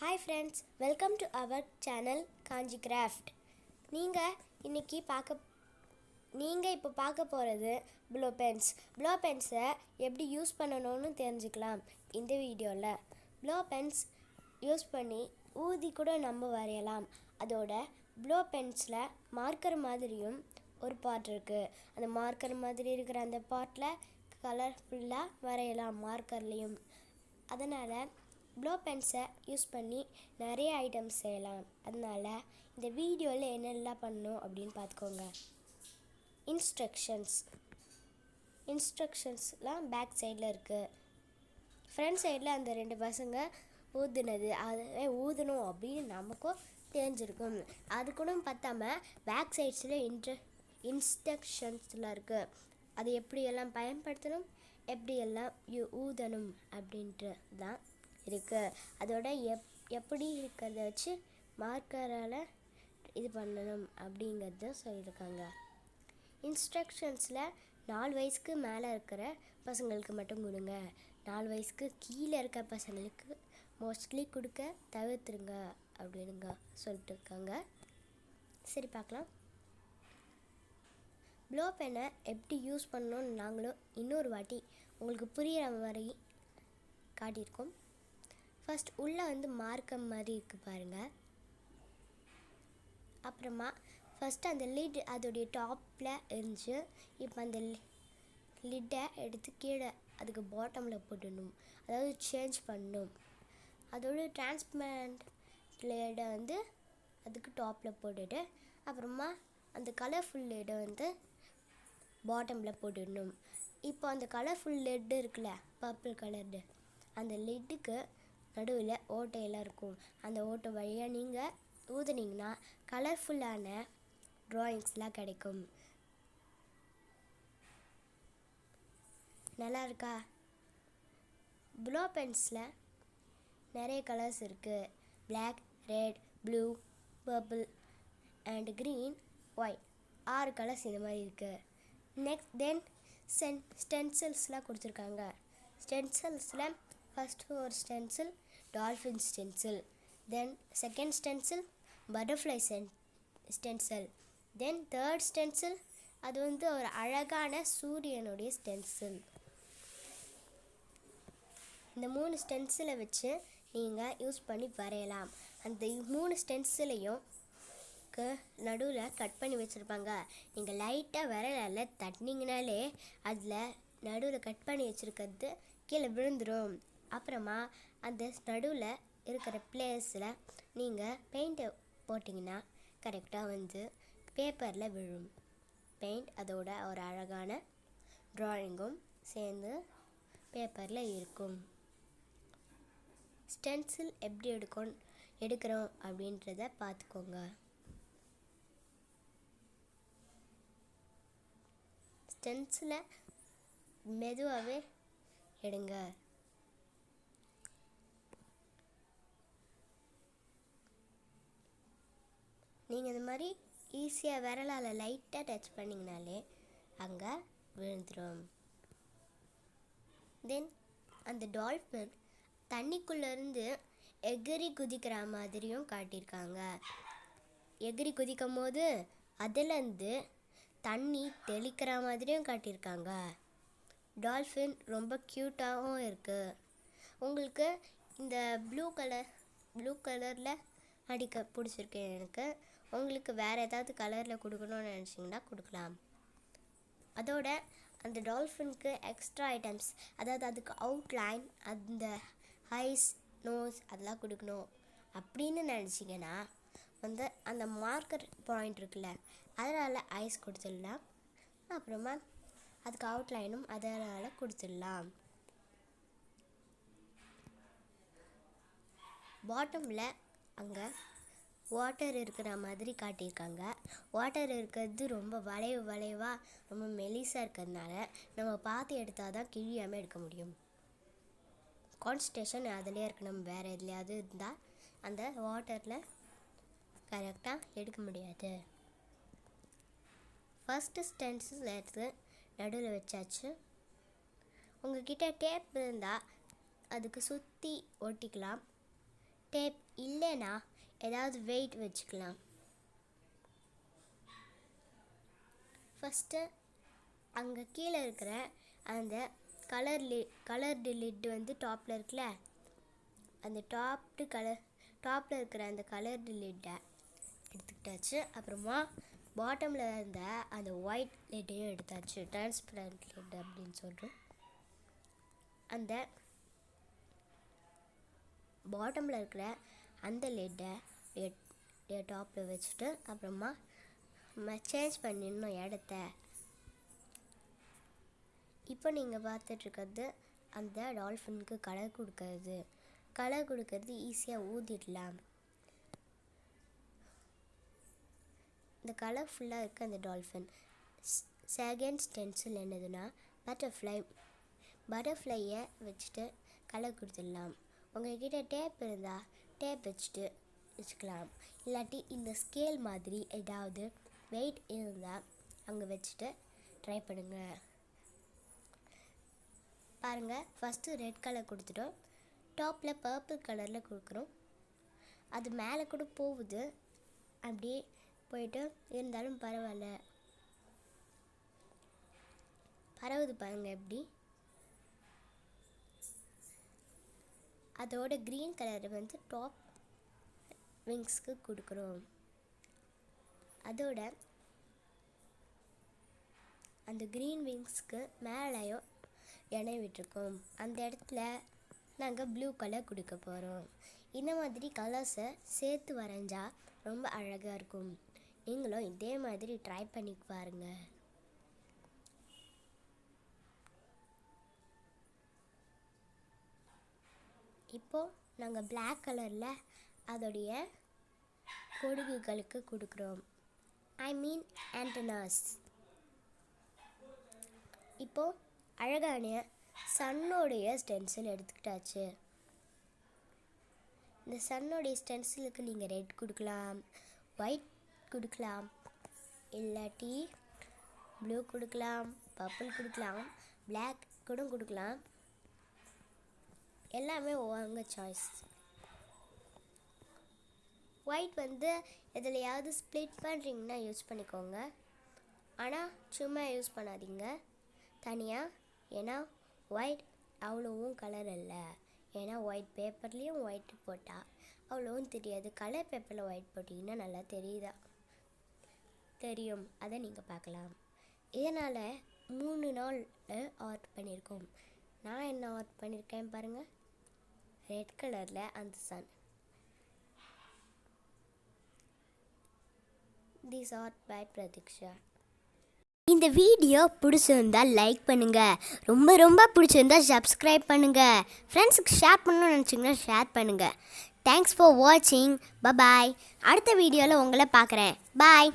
Hi friends, welcome to our channel Kanji Craft. நீங்கள் இப்போ பார்க்க போகிறது ப்ளோ பென்ஸ். ப்ளோ பென்ஸை எப்படி யூஸ் பண்ணணும்னு தெரிஞ்சுக்கலாம் இந்த வீடியோவில். ப்ளோ பென்ஸ் யூஸ் பண்ணி ஊதி கூட நம்ம வரையலாம். அதோட ப்ளோ பென்ஸில் மார்க்கர் மாதிரியும் ஒரு பாட் இருக்குது. அந்த மார்க்கர் மாதிரி இருக்கிற அந்த பாட்டில் கலர்ஃபுல்லாக வரையலாம் மார்க்கர்லேயும். அதனால் ப்ளோ பென்ஸை யூஸ் பண்ணி நிறைய ஐட்டம்ஸ் செய்யலாம். அதனால் இந்த வீடியோவில் என்னெல்லாம் பண்ணணும் அப்படின்னு பார்த்துக்கோங்க. இன்ஸ்ட்ரக்ஷன்ஸ்லாம் பேக் சைடில் இருக்குது. ஃப்ரண்ட் சைடில் அந்த 2 பசங்க ஊதுனது அதை ஊதணும் அப்படின்னு நமக்கும் தெரிஞ்சிருக்கும். அது கூட பத்தாம பேக் சைட்ஸில் இன்ஸ்ட்ரக்ஷன்ஸில் இருக்குது. அது எப்படியெல்லாம் பயன்படுத்தணும், எப்படியெல்லாம் ஊதணும் அப்படின்ட்டு தான் இருக்குது. அதோட எப்படி இருக்கிறத வச்சு மார்க்கரால் இது பண்ணணும் அப்படிங்கிறத சொல்லியிருக்காங்க. இன்ஸ்ட்ரக்ஷன்ஸில் 4 வயசுக்கு மேலே இருக்கிற பசங்களுக்கு மட்டும் கொடுங்க, 4 வயசுக்கு கீழே இருக்க பசங்களுக்கு மோஸ்ட்லி கொடுக்க தவிர்த்துருங்க அப்படின்னுங்க சொல்லிட்டு இருக்காங்க. சரி பார்க்கலாம். ப்ளோ பெனை எப்படி யூஸ் பண்ணணும்னு நாங்களும் இன்னொரு வாட்டி உங்களுக்கு புரிகிற மாதிரி காட்டியிருக்கோம். ஃபஸ்ட் உள்ளே மார்க்கர் மாதிரி இருக்குது பாருங்கள். அப்புறமா ஃபஸ்ட்டு அந்த லிட் அதோடைய டாப்பில் இருந்துச்சு. இப்போ அந்த லிட்டை எடுத்து கீழே அதுக்கு பாட்டமில் போட்டுடணும், அதாவது சேஞ்ச் பண்ணணும். அதோட டிரான்ஸ்பரண்ட் லேடை அதுக்கு டாப்பில் போட்டுட்டு அப்புறமா அந்த கலர்ஃபுல் லேடை பாட்டமில் போட்டுடணும். இப்போ அந்த கலர்ஃபுல் லெட்டு இருக்குல்ல, பர்பிள் கலர்டு, அந்த லெட்டுக்கு நடுவில் ஓட்டையெல்லாம் இருக்கும். அந்த ஓட்டை வழியாக நீங்கள் ஊதுனீங்கன்னா கலர்ஃபுல்லான ட்ராயிங்ஸ்லாம் கிடைக்கும். நல்லா இருக்கா? ப்ளோ பென்ஸில் நிறைய கலர்ஸ் இருக்குது. Black, red, blue, purple and green, white, 6 colours இந்த மாதிரி இருக்குது. தென் ஸ்டென்சில்ஸ்லாம் கொடுத்துருக்காங்க. ஸ்டென்சில்ஸில் ஃபஸ்ட்டு ஒரு stencil dolphin stencil, then second stencil butterfly stencil, then third stencil அது ஒரு அழகான சூரியனுடைய ஸ்டென்சில். இந்த 3 ஸ்டென்சிலை வச்சு நீங்கள் யூஸ் பண்ணி வரையலாம். அந்த 3 ஸ்டென்சிலையும் நடுவில் கட் பண்ணி வச்சுருப்பாங்க. நீங்கள் லைட்டாக விரலால் தட்டினீங்கனாலே அதில் நடுவில் கட் பண்ணி வச்சுருக்கிறது கீழே விழுந்துடும். அப்புறமா அந்த நடுவில் இருக்கிற பிளேஸில் நீங்கள் பெயிண்ட்டை போட்டிங்கன்னா கரெக்டாக பேப்பரில் விழும். பெயிண்ட் அதோட ஒரு அழகான ட்ராயிங்கும் சேர்ந்து பேப்பரில் இருக்கும். ஸ்டென்சில் எப்படி எடுக்கிறோம் அப்படின்றத பார்த்துக்கோங்க. ஸ்டென்சிலை மெதுவாகவே எடுங்க. நீங்கள் இந்த மாதிரி ஈஸியாக விரலால் லைட்டாக டச் பண்ணிங்கனாலே அங்கே விழுந்துடும். தென் அந்த டால்ஃபின் தண்ணிக்குள்ளேருந்து எகிரி குதிக்கிற மாதிரியும் காட்டியிருக்காங்க. எகிரி குதிக்கும் போது அதுலேருந்து தண்ணி தெளிக்கிற மாதிரியும் காட்டியிருக்காங்க. டால்ஃபின் ரொம்ப க்யூட்டாகவும் இருக்குது. உங்களுக்கு இந்த ப்ளூ கலரில் அடிக்க பிடிச்சிருக்கு எனக்கு. உங்களுக்கு வேறு ஏதாவது கலரில் கொடுக்கணும்னு நினச்சிங்கன்னா கொடுக்கலாம். அதோட அந்த டால்ஃபினுக்கு எக்ஸ்ட்ரா ஐட்டம்ஸ், அதாவது அதுக்கு அவுட்லைன், அந்த ஐஸ், நோஸ் அதெல்லாம் கொடுக்கணும் அப்படின்னு நினச்சிங்கன்னா அந்த மார்க்கர் பாயிண்ட் இருக்குல்ல, அதனால் ஐஸ் கொடுத்துடலாம். அப்புறமா அதுக்கு அவுட்லைனும் அதனால் கொடுத்துடலாம். பாட்டமில் அங்கே வாட்டர் இருக்கிற மாதிரி காட்டியிருக்காங்க. வாட்டர் இருக்கிறது ரொம்ப வளைவாக ரொம்ப மெலிசாக இருக்கிறதுனால நம்ம பார்த்து எடுத்தால் தான் கிழியாமல் எடுக்க முடியும். கான்சன்ட்ரேஷன் அதிலே இருக்கணும். வேறு எதுலையாவது இருந்தால் அந்த வாட்டரில் கரெக்டாக எடுக்க முடியாது. ஃபஸ்ட்டு ஸ்டென்சில் எடுத்து நடுவில் வச்சாச்சு. உங்கள்கிட்ட டேப் இருந்தால் அதுக்கு சுற்றி ஒட்டிக்கலாம். டேப் இல்லைன்னா ஏதாவது வெயிட் வச்சுக்கலாம். ஃபஸ்ட்டு அங்கே கீழே இருக்கிற அந்த கலர்டு லிட்டு வந்து டாப்பில் இருக்குல்ல, அந்த டாப்பில் இருக்கிற அந்த கலர்டு லிட்டை எடுத்துக்கிட்டாச்சு. அப்புறமா பாட்டமில் இருந்த அந்த ஒயிட் லிட்டையும் எடுத்தாச்சு. டிரான்ஸ்பரண்ட் லிட் அப்படின்னு சொல்கிறோம். அந்த பாட்டமில் இருக்கிற அந்த லிட்டை டாப்பில் வச்சுட்டு அப்புறமா சேஞ்ச் பண்ணிடணும் இடத்த. இப்போ நீங்கள் பார்த்துட்ருக்கிறது அந்த டால்ஃபினுக்கு கலர் கொடுக்கறது ஈஸியாக ஊதிடலாம். இந்த கலர்ஃபுல்லாக இருக்க அந்த டால்ஃபின் செகண்ட் ஸ்டென்சில் என்னதுன்னா பட்டர்ஃப்ளையை வச்சுட்டு கலர் கொடுத்துடலாம். உங்கள்கிட்ட டேப் இருந்தால் டேப் வச்சுக்கலாம். இல்லாட்டி இந்த ஸ்கேல் மாதிரி ஏதாவது வெயிட் இருந்தால் அங்கே வச்சுட்டு ட்ரை பண்ணுங்கள். பாருங்கள், ஃபஸ்ட்டு ரெட் கலர் கொடுத்துட்டோம். டாப்பில் பர்பிள் கலரில் கொடுக்குறோம். அது மேலே கூட போகுது, அப்படியே போயிட்டு இருந்தாலும் பரவாயில்ல. பரவுது பாருங்கள் எப்படி. அதோட க்ரீன் கலர் வந்து டாப் விங்ஸ்க்கு கொடுக்குறோம். அதோட அந்த க்ரீன் விங்ஸ்க்கு மேலேயும் இடம் விட்டுருக்கோம். அந்த இடத்துல நாங்கள் ப்ளூ கலர் கொடுக்க போகிறோம். இந்த மாதிரி கலர்ஸை சேர்த்து வரைஞ்சா ரொம்ப அழகாக இருக்கும். நீங்களும் இதே மாதிரி ட்ரை பண்ணி பாருங்கள். இப்போது நாங்கள் பிளாக் கலரில் அதோடைய கொடுகுகளுக்கு கொடுக்குறோம். ஆண்டனாஸ். இப்போது அழகான சன்னோடைய ஸ்டென்சில் எடுத்துக்கிட்டாச்சு. இந்த சன்னோடைய ஸ்டென்சிலுக்கு நீங்கள் ரெட் கொடுக்கலாம், ஒயிட் கொடுக்கலாம், இல்லாட்டி ப்ளூ கொடுக்கலாம், பர்பிள் கொடுக்கலாம், பிளாக் கூட கொடுக்கலாம். எல்லாமே உங்கள் சாய்ஸ். ஒயிட் வந்து எதுலையாவது ஸ்ப்ளிட் பண்ணுறீங்கன்னா யூஸ் பண்ணிக்கோங்க. ஆனால் சும்மா யூஸ் பண்ணாதீங்க தனியாக. ஏன்னா ஒயிட் அவ்வளோவும் கலர் இல்லை. ஏன்னா ஒயிட் பேப்பர்லேயும் ஒயிட் போட்டால் அவ்வளோவும் தெரியாது. கலர் பேப்பரில் ஒயிட் போட்டிங்கன்னா நல்லா தெரியும். அதை நீங்கள் பார்க்கலாம். இதனால் 3 நாள் ஆர்ட் பண்ணியிருக்கோம். நான் என்ன ஆர்ட் பண்ணியிருக்கேன் பாருங்கள். ரெட் கலரில் அந்த sun. This art by Pratiksha. இந்த வீடியோ பிடிச்சிருந்தா லைக் பண்ணுங்கள். ரொம்ப பிடிச்சிருந்தா சப்ஸ்கிரைப் பண்ணுங்கள். ஃப்ரெண்ட்ஸுக்கு ஷேர் பண்ணணும்னு நினச்சிங்கன்னா ஷேர் பண்ணுங்கள். தேங்க்ஸ் ஃபார் வாட்சிங். பாய். அடுத்த வீடியோவில் உங்களை பார்க்குறேன். பாய்.